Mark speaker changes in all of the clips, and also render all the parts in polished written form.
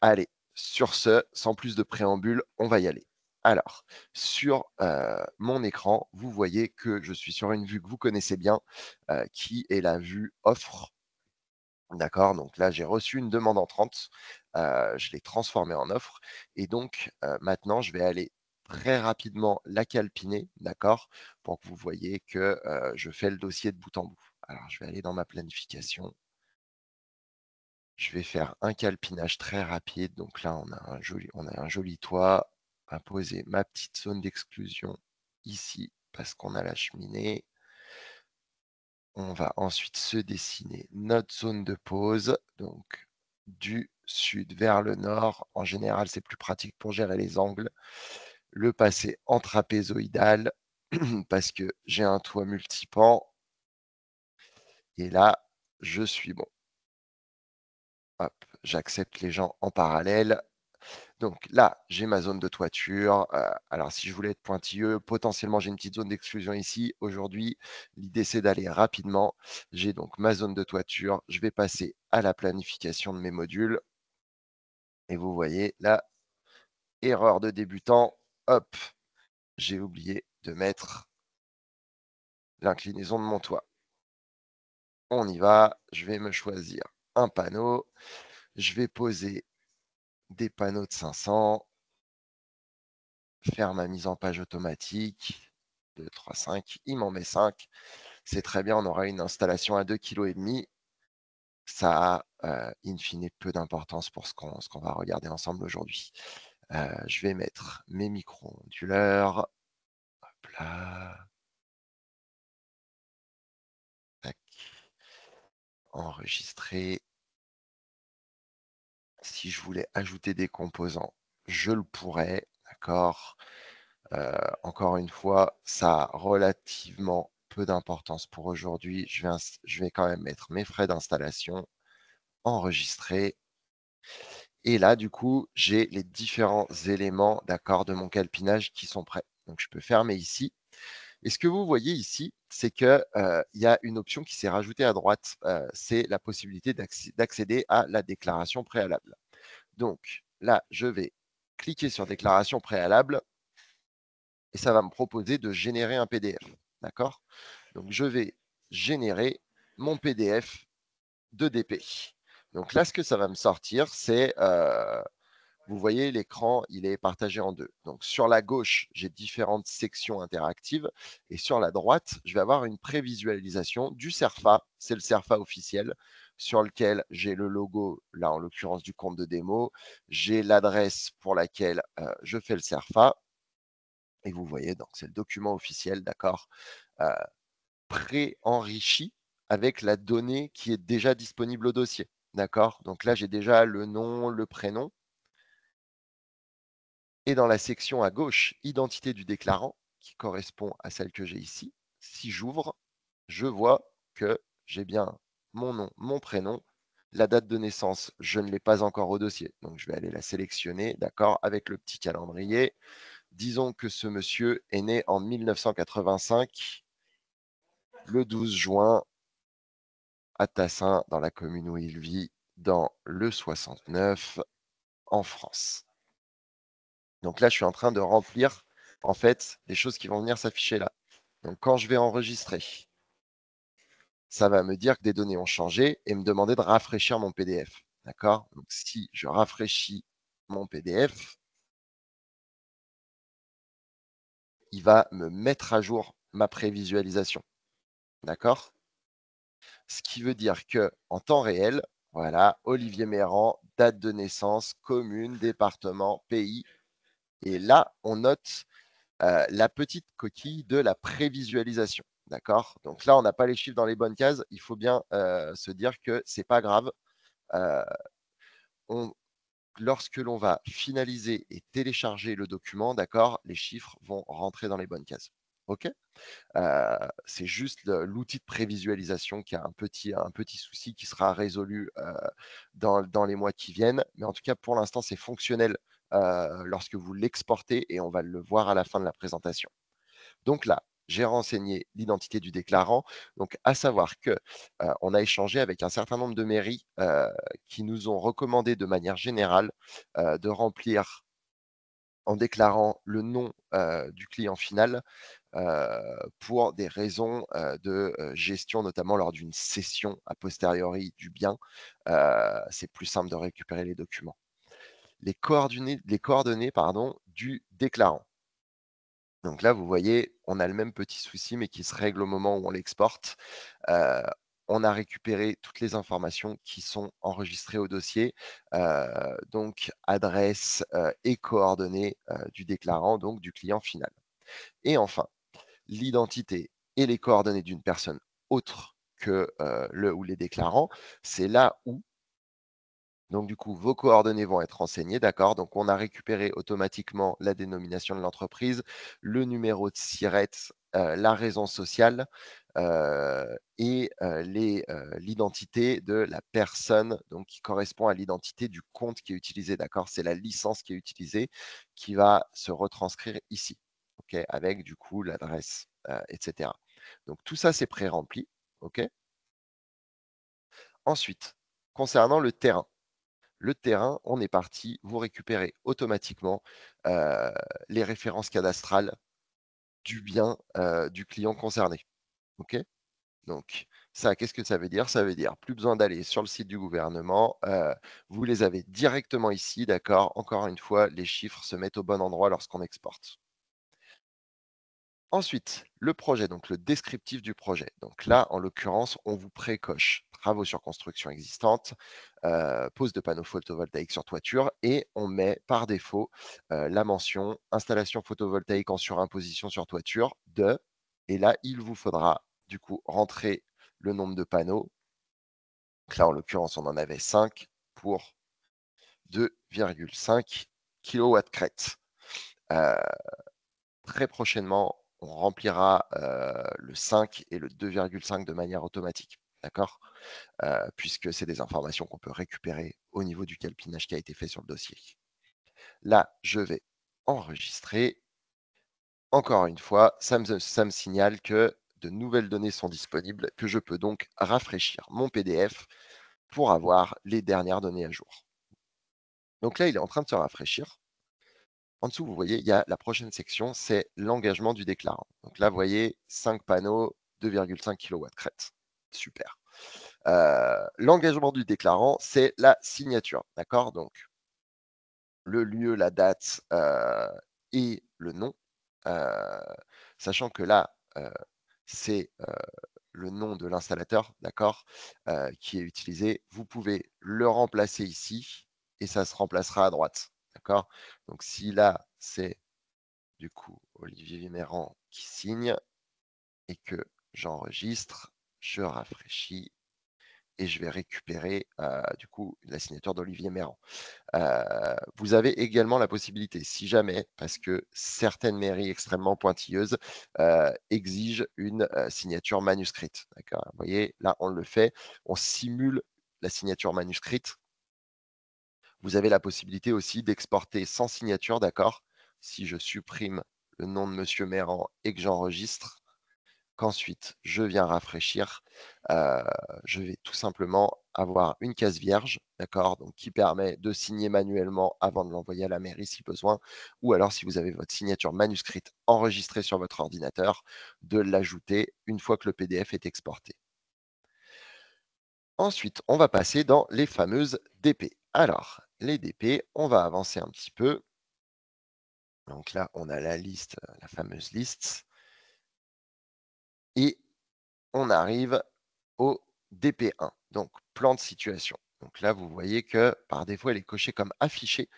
Speaker 1: Allez, sur ce, sans plus de préambule, on va y aller. Alors, sur mon écran, vous voyez que je suis sur une vue que vous connaissez bien, qui est la vue offre. D'accord, donc là, j'ai reçu une demande entrante, je l'ai transformée en offre et donc maintenant, je vais aller très rapidement la calpiner, d'accord? Pour que vous voyez que je fais le dossier de bout en bout. Alors, je vais aller dans ma planification. Je vais faire un calpinage très rapide. Donc là, on a un joli toit. On va poser ma petite zone d'exclusion ici parce qu'on a la cheminée. On va ensuite se dessiner notre zone de pose, donc du sud vers le nord. En général, c'est plus pratique pour gérer les angles. Le passer en trapézoïdal parce que j'ai un toit multipan. Et là, je suis bon. Hop, j'accepte les gens en parallèle. Donc là, j'ai ma zone de toiture. Alors si je voulais être pointilleux, potentiellement j'ai une petite zone d'exclusion ici. Aujourd'hui, l'idée c'est d'aller rapidement. J'ai donc ma zone de toiture. Je vais passer à la planification de mes modules. Et vous voyez là, erreur de débutant. Hop, j'ai oublié de mettre l'inclinaison de mon toit. On y va. Je vais me choisir un panneau. Je vais poser des panneaux de 500. Faire ma mise en page automatique. 2, 3, 5. Il m'en met 5. C'est très bien, on aura une installation à 2,5 kg. Ça a, in fine, peu d'importance pour ce qu'on va regarder ensemble aujourd'hui. Je vais mettre mes micro-onduleurs. Hop là. Tac. Enregistrer. Si je voulais ajouter des composants, je le pourrais. D'accord. Encore une fois, ça a relativement peu d'importance pour aujourd'hui. Je vais quand même mettre mes frais d'installation, enregistrer. Et là, du coup, j'ai les différents éléments, d'accord, de mon calpinage qui sont prêts. Donc, je peux fermer ici. Et ce que vous voyez ici, c'est qu'il y a une option qui s'est rajoutée à droite. C'est la possibilité d'accéder à la déclaration préalable. Donc, là, je vais cliquer sur déclaration préalable et ça va me proposer de générer un PDF. D'accord? Donc, je vais générer mon PDF de DP. Donc là, ce que ça va me sortir, c'est, vous voyez, l'écran, il est partagé en deux. Donc sur la gauche, j'ai différentes sections interactives et sur la droite, je vais avoir une prévisualisation du CERFA. C'est le CERFA officiel sur lequel j'ai le logo, là en l'occurrence du compte de démo. J'ai l'adresse pour laquelle je fais le CERFA. Et vous voyez, donc c'est le document officiel, d'accord, euh, pré-enrichi avec la donnée qui est déjà disponible au dossier. D'accord? Donc là, j'ai déjà le nom, le prénom. Et dans la section à gauche, identité du déclarant, qui correspond à celle que j'ai ici, si j'ouvre, je vois que j'ai bien mon nom, mon prénom. La date de naissance, je ne l'ai pas encore au dossier. Donc, je vais aller la sélectionner, d'accord, avec le petit calendrier. Disons que ce monsieur est né en 1985, le 12 juin, à Tassin, dans la commune où il vit, dans le 69, en France. Donc là, je suis en train de remplir, en fait, les choses qui vont venir s'afficher là. Donc quand je vais enregistrer, ça va me dire que des données ont changé et me demander de rafraîchir mon PDF. D'accord? Donc si je rafraîchis mon PDF, il va me mettre à jour ma prévisualisation. D'accord? Ce qui veut dire que en temps réel, voilà, Olivier Méran, date de naissance, commune, département, pays. Et là, on note la petite coquille de la prévisualisation. D'accord? Donc là, on n'a pas les chiffres dans les bonnes cases. Il faut bien se dire que c'est pas grave. Euh, on- Lorsque l'on va finaliser et télécharger le document, d'accord, les chiffres vont rentrer dans les bonnes cases. OK? C'est juste l'outil de prévisualisation qui a un petit souci qui sera résolu dans les mois qui viennent. Mais en tout cas, pour l'instant, c'est fonctionnel lorsque vous l'exportez et on va le voir à la fin de la présentation. Donc là, j'ai renseigné l'identité du déclarant. Donc, à savoir que on a échangé avec un certain nombre de mairies qui nous ont recommandé de manière générale de remplir en déclarant le nom du client final pour des raisons de gestion, notamment lors d'une cession a posteriori du bien. C'est plus simple de récupérer les documents. Les coordonnées pardon, du déclarant. Donc là, vous voyez, on a le même petit souci, mais qui se règle au moment où on l'exporte. Heu, on a récupéré toutes les informations qui sont enregistrées au dossier, donc adresse, et coordonnées, du déclarant, donc du client final. Et enfin, l'identité et les coordonnées d'une personne autre que, le ou les déclarants, c'est là où donc du coup, vos coordonnées vont être renseignées, d'accord? Donc on a récupéré automatiquement la dénomination de l'entreprise, le numéro de SIRET, la raison sociale, et l'identité de la personne, donc qui correspond à l'identité du compte qui est utilisé, d'accord? C'est la licence qui est utilisée qui va se retranscrire ici, OK? Avec du coup l'adresse, et cetera. Donc tout ça, c'est pré-rempli, OK? Ensuite, concernant le terrain. Le terrain, on est parti, vous récupérez automatiquement heu, les références cadastrales du bien, du client concerné. OK? Donc ça, qu'est-ce que ça veut dire? Ça veut dire plus besoin d'aller sur le site du gouvernement, vous les avez directement ici, d'accord? Encore une fois, les chiffres se mettent au bon endroit lorsqu'on exporte. Ensuite, le projet, donc le descriptif du projet. Donc là, en l'occurrence, on vous précoche travaux sur construction existante, pose de panneaux photovoltaïques sur toiture et on met par défaut la mention installation photovoltaïque en surimposition sur toiture de. Et là, il vous faudra du coup rentrer le nombre de panneaux. Donc là, en l'occurrence, on en avait 5 pour 2,5 kW crête. Très prochainement, on remplira, le 5 et le 2,5 de manière automatique, d'accord? Puisque c'est des informations qu'on peut récupérer au niveau du calpinage qui a été fait sur le dossier. Là, je vais enregistrer. Encore une fois, ça me signale que de nouvelles données sont disponibles, que je peux donc rafraîchir mon PDF pour avoir les dernières données à jour. Donc là, il est en train de se rafraîchir. En dessous, vous voyez, il y a la prochaine section, c'est l'engagement du déclarant. Donc là, vous voyez, 5 panneaux, 2,5 kW crête. Super. L'engagement du déclarant, c'est la signature. D'accord? Donc, le lieu, la date et le nom. Euh, Sachant que là, c'est le nom de l'installateur, d'accord, qui est utilisé. Vous pouvez le remplacer ici et ça se remplacera à droite. D'accord? Donc, si là, c'est du coup Olivier Véméran qui signe et que j'enregistre, je rafraîchis et je vais récupérer du coup la signature d'Olivier Méran. Vous avez également la possibilité, si jamais, parce que certaines mairies extrêmement pointilleuses exigent une signature manuscrite. D'accord? Vous voyez, là on le fait, on simule la signature manuscrite. Vous avez la possibilité aussi d'exporter sans signature, d'accord? Si je supprime le nom de Monsieur Méran et que j'enregistre, qu'ensuite je viens rafraîchir, heu, je vais tout simplement avoir une case vierge, d'accord? Donc qui permet de signer manuellement avant de l'envoyer à la mairie si besoin, ou alors si vous avez votre signature manuscrite enregistrée sur votre ordinateur, de l'ajouter une fois que le PDF est exporté. Ensuite, on va passer dans les fameuses DP. Alors, les DP, on va avancer un petit peu. Donc là, on a la liste, la fameuse liste et on arrive au DP1, donc plan de situation. Donc là, vous voyez que par défaut, elle est cochée comme affichée.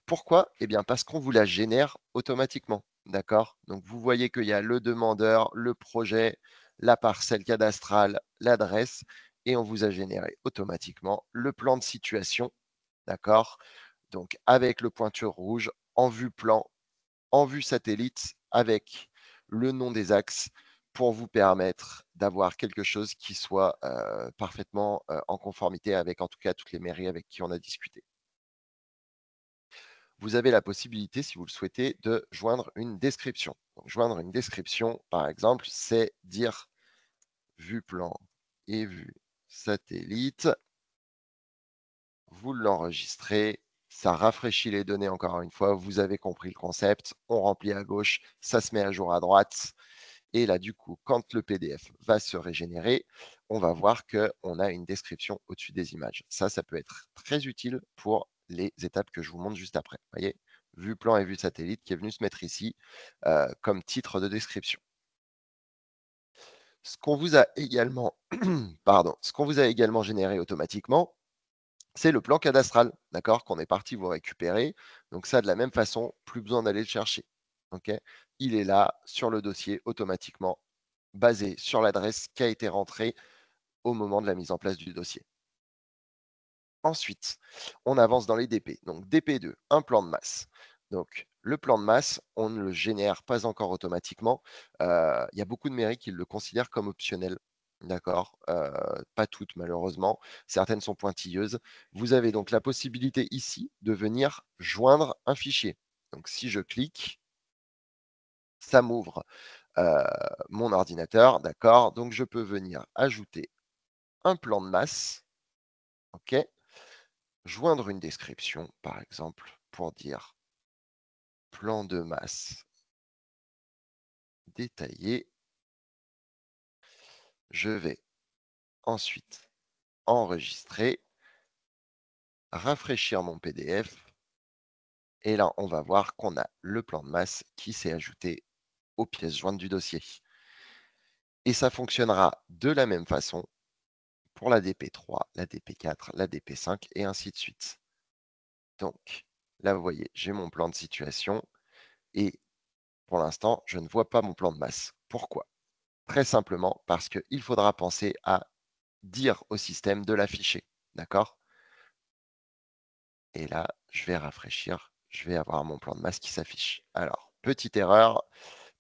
Speaker 1: Pourquoi? Eh bien, parce qu'on vous la génère automatiquement. D'accord? Donc, vous voyez qu'il y a le demandeur, le projet, la parcelle cadastrale, l'adresse, et on vous a généré automatiquement le plan de situation. D'accord? Donc, avec le pointure rouge, en vue plan, en vue satellite, avec le nom des axes pour vous permettre d'avoir quelque chose qui soit parfaitement en conformité avec, en tout cas, toutes les mairies avec qui on a discuté. vous avez la possibilité, si vous le souhaitez, de joindre une description. Donc, joindre une description, par exemple, c'est dire vue plan et vue satellite. Vous l'enregistrez, ça rafraîchit les données encore une fois, vous avez compris le concept, on remplit à gauche, ça se met à jour à droite. Et là, du coup, quand le PDF va se régénérer, on va voir qu'on a une description au-dessus des images. Ça peut être très utile pour les étapes que je vous montre juste après. Vous voyez, vue plan et vue satellite qui est venu se mettre ici comme titre de description. Ce qu'on vous a également, pardon, ce qu'on vous a également généré automatiquement, c'est le plan cadastral, d'accord, qu'on est parti vous récupérer. Donc ça, de la même façon, plus besoin d'aller le chercher. Ok, il est là sur le dossier automatiquement, basé sur l'adresse qui a été rentrée au moment de la mise en place du dossier. Ensuite, on avance dans les DP. Donc DP2, un plan de masse. Donc le plan de masse, on ne le génère pas encore automatiquement. Il y a beaucoup de mairies qui le considèrent comme optionnel. D'accord. Pas toutes, malheureusement. Certaines sont pointilleuses. Vous avez donc la possibilité ici de venir joindre un fichier. Donc si je clique, ça m'ouvre mon ordinateur. D'accord. Donc je peux venir ajouter un plan de masse. OK. Joindre une description, par exemple, pour dire plan de masse détaillé. Je vais ensuite enregistrer, rafraîchir mon PDF. Et là, on va voir qu'on a le plan de masse qui s'est ajouté aux pièces jointes du dossier. Et ça fonctionnera de la même façon pour la DP3, la DP4, la DP5 et ainsi de suite. Donc, là, vous voyez, j'ai mon plan de situation et pour l'instant, je ne vois pas mon plan de masse. Pourquoi? Très simplement parce qu'il faudra penser à dire au système de l'afficher. D'accord? Et là, je vais rafraîchir, je vais avoir mon plan de masse qui s'affiche. Alors, petite erreur,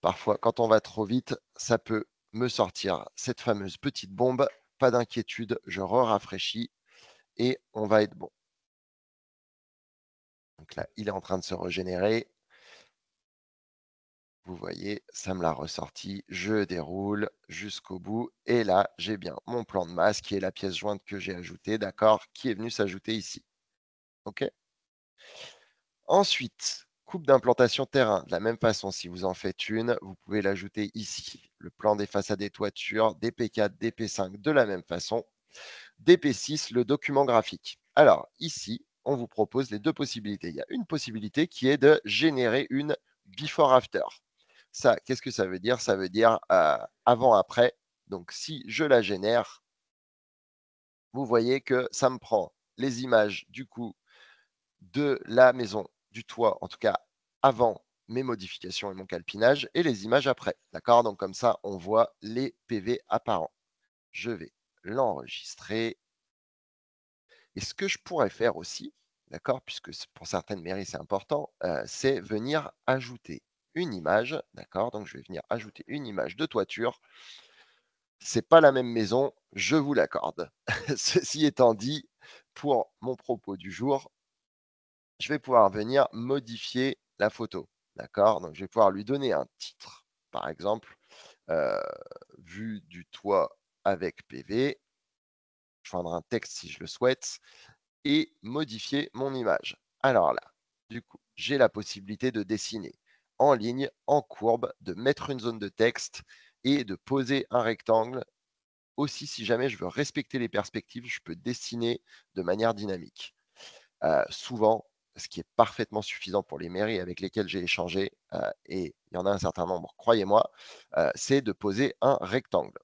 Speaker 1: parfois quand on va trop vite, ça peut me sortir cette fameuse petite bombe. Pas d'inquiétude, je rafraîchis et on va être bon. Donc là, il est en train de se régénérer. Vous voyez, ça me l'a ressorti. Je déroule jusqu'au bout. Et là, j'ai bien mon plan de masse qui est la pièce jointe que j'ai ajoutée, d'accord, qui est venu s'ajouter ici. OK? Ensuite, coupe d'implantation terrain. De la même façon, si vous en faites une, vous pouvez l'ajouter ici. Le plan des façades des toitures, DP4, DP5, de la même façon. DP6, le document graphique. Alors, ici, on vous propose les deux possibilités. Il y a une possibilité qui est de générer une before-after. Ça, qu'est-ce que ça veut dire? Ça veut dire avant-après. Donc, si je la génère, vous voyez que ça me prend les images du coup de la maison, du toit, en tout cas avant mes modifications et mon calpinage, et les images après. D'accord? Donc comme ça, on voit les PV apparents. Je vais l'enregistrer. Et ce que je pourrais faire aussi, d'accord, puisque pour certaines mairies c'est important, c'est venir ajouter une image, d'accord? Donc je vais venir ajouter une image de toiture. C'est pas la même maison, je vous l'accorde. Ceci étant dit, pour mon propos du jour, je vais pouvoir venir modifier la photo. D'accord? Donc, je vais pouvoir lui donner un titre. Par exemple, euh, vue du toit avec PV, joindre un texte si je le souhaite, et modifier mon image. Alors là, du coup, j'ai la possibilité de dessiner en ligne, en courbe, de mettre une zone de texte et de poser un rectangle. Aussi, si jamais je veux respecter les perspectives, je peux dessiner de manière dynamique. Souvent, ce qui est parfaitement suffisant pour les mairies avec lesquelles j'ai échangé, et il y en a un certain nombre, croyez-moi, c'est de poser un rectangle.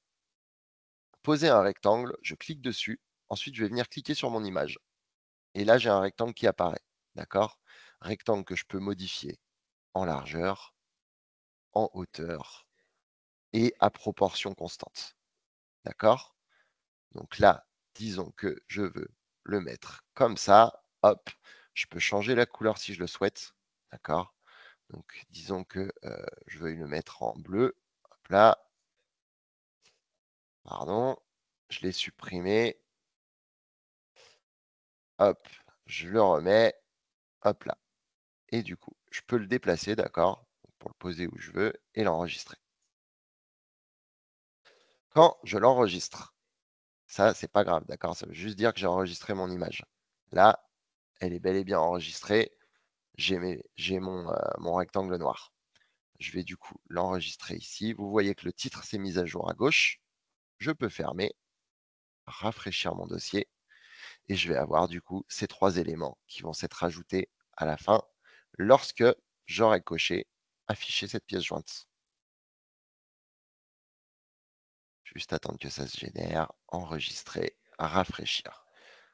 Speaker 1: Poser un rectangle, je clique dessus, ensuite je vais venir cliquer sur mon image. Et là, j'ai un rectangle qui apparaît. D'accord? Rectangle que je peux modifier en largeur, en hauteur et à proportion constante. D'accord? Donc là, disons que je veux le mettre comme ça. Hop, je peux changer la couleur si je le souhaite. D'accord? Donc, disons que je veuille le mettre en bleu. Hop là, pardon, je l'ai supprimé. Hop, je le remets. Hop là. et du coup, je peux le déplacer, d'accord, pour le poser où je veux et l'enregistrer. Quand je l'enregistre, ça, c'est pas grave, d'accord, ça veut juste dire que j'ai enregistré mon image. Là, elle est bel et bien enregistrée, j'ai mon rectangle noir. Je vais du coup l'enregistrer ici. Vous voyez que le titre s'est mis à jour à gauche. Je peux fermer, rafraîchir mon dossier et je vais avoir du coup ces 3 éléments qui vont s'être ajoutés à la fin lorsque j'aurai coché afficher cette pièce jointe. Juste attendre que ça se génère, enregistrer, rafraîchir.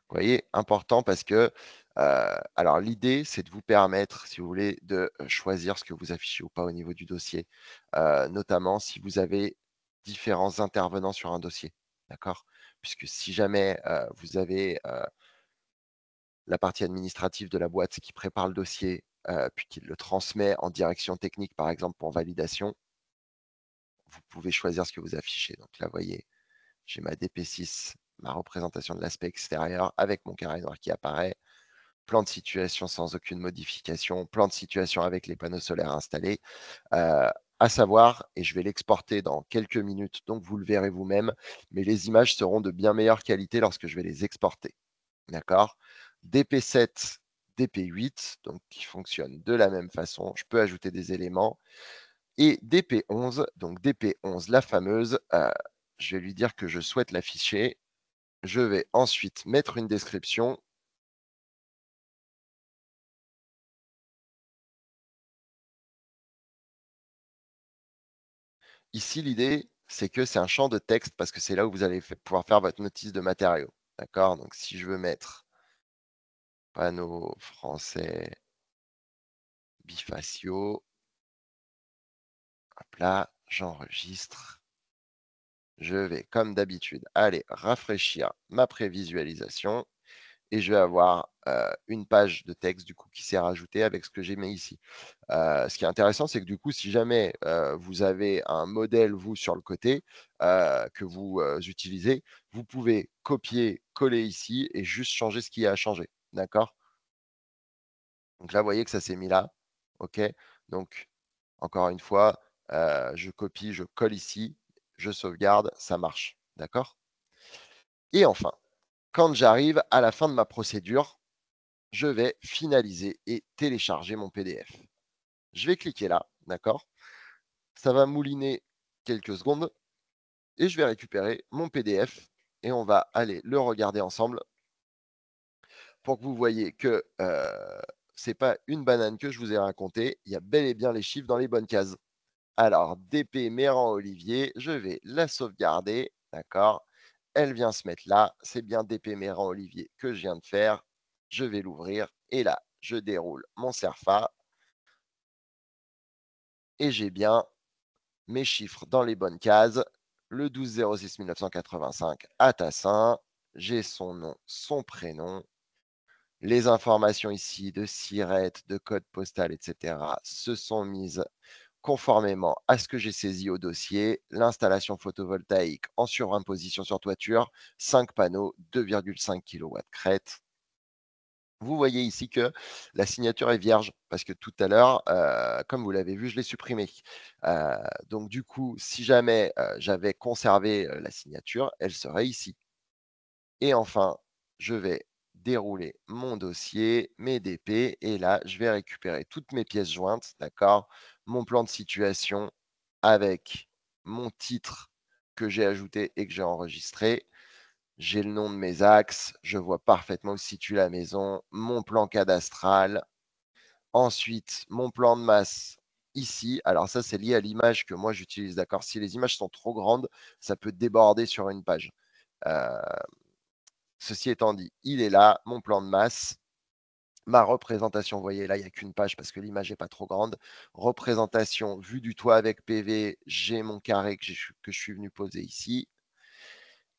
Speaker 1: Vous voyez, important parce que, alors l'idée, c'est de vous permettre, si vous voulez, de choisir ce que vous affichez ou pas au niveau du dossier, notamment si vous avez différents intervenants sur un dossier, d'accord? Puisque si jamais, vous avez, la partie administrative de la boîte qui prépare le dossier, puis qui le transmet en direction technique, par exemple, pour validation, vous pouvez choisir ce que vous affichez. Donc là, vous voyez, j'ai ma DP6, ma représentation de l'aspect extérieur avec mon carré noir qui apparaît. Plan de situation sans aucune modification, plan de situation avec les panneaux solaires installés, à savoir, et je vais l'exporter dans quelques minutes, donc vous le verrez vous-même, mais les images seront de bien meilleure qualité lorsque je vais les exporter. D'accord? DP7, DP8, donc qui fonctionnent de la même façon. Je peux ajouter des éléments. Et DP11, donc DP11, la fameuse, je vais lui dire que je souhaite l'afficher. Je vais ensuite mettre une description. Ici, l'idée, c'est que c'est un champ de texte parce que c'est là où vous allez pouvoir faire votre notice de matériaux. D'accord? Donc, si je veux mettre panneaux français bifaciaux, hop là, j'enregistre. Je vais, comme d'habitude, aller rafraîchir ma prévisualisation et je vais avoir une page de texte du coup qui s'est rajoutée avec ce que j'ai mis ici. Ce qui est intéressant, c'est que du coup, si jamais vous avez un modèle, vous, sur le côté, que vous utilisez, vous pouvez copier, coller ici et juste changer ce qui a à changer. D'accord? Donc là, vous voyez que ça s'est mis là. OK? Donc, encore une fois, je copie, je colle ici, je sauvegarde, ça marche. D'accord? Et enfin, quand j'arrive à la fin de ma procédure, je vais finaliser et télécharger mon PDF. Je vais cliquer là, d'accord? Ça va mouliner quelques secondes et je vais récupérer mon PDF et on va aller le regarder ensemble pour que vous voyez que c'est pas une banane que je vous ai raconté, il y a bel et bien les chiffres dans les bonnes cases. Alors, DP Méran Olivier, je vais la sauvegarder, d'accord? Elle vient se mettre là, c'est bien DP Méran Olivier que je viens de faire. Je vais l'ouvrir et là, je déroule mon CERFA et j'ai bien mes chiffres dans les bonnes cases. Le 12-06-1985 à Tassin, j'ai son nom, son prénom, les informations ici de SIRET, de code postal, etc. se sont mises conformément à ce que j'ai saisi au dossier. L'installation photovoltaïque en surimposition sur toiture, 5 panneaux, 2,5 kW crête. Vous voyez ici que la signature est vierge parce que tout à l'heure, comme vous l'avez vu, je l'ai supprimée. Donc du coup, si jamais, j'avais conservé, la signature, elle serait ici. Et enfin, je vais dérouler mon dossier, mes DP et là, je vais récupérer toutes mes pièces jointes, d'accord? Mon plan de situation avec mon titre que j'ai ajouté et que j'ai enregistré. J'ai le nom de mes axes, je vois parfaitement où se situe la maison, mon plan cadastral. Ensuite, mon plan de masse ici. Alors ça, c'est lié à l'image que moi j'utilise, d'accord? Si les images sont trop grandes, ça peut déborder sur une page. Heu, Ceci étant dit, il est là, mon plan de masse, ma représentation. Vous voyez, là, il n'y a qu'une page parce que l'image n'est pas trop grande. Représentation vue du toit avec PV, j'ai mon carré que je suis venu poser ici.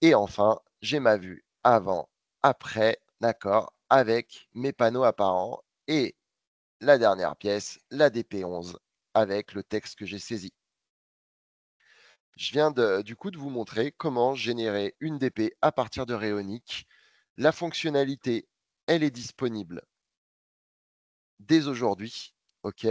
Speaker 1: Et enfin, j'ai ma vue avant, après, d'accord, avec mes panneaux apparents et la dernière pièce, la DP11, avec le texte que j'ai saisi. Je viens du coup de vous montrer comment générer une DP à partir de Réonic. La fonctionnalité, elle est disponible dès aujourd'hui, OK,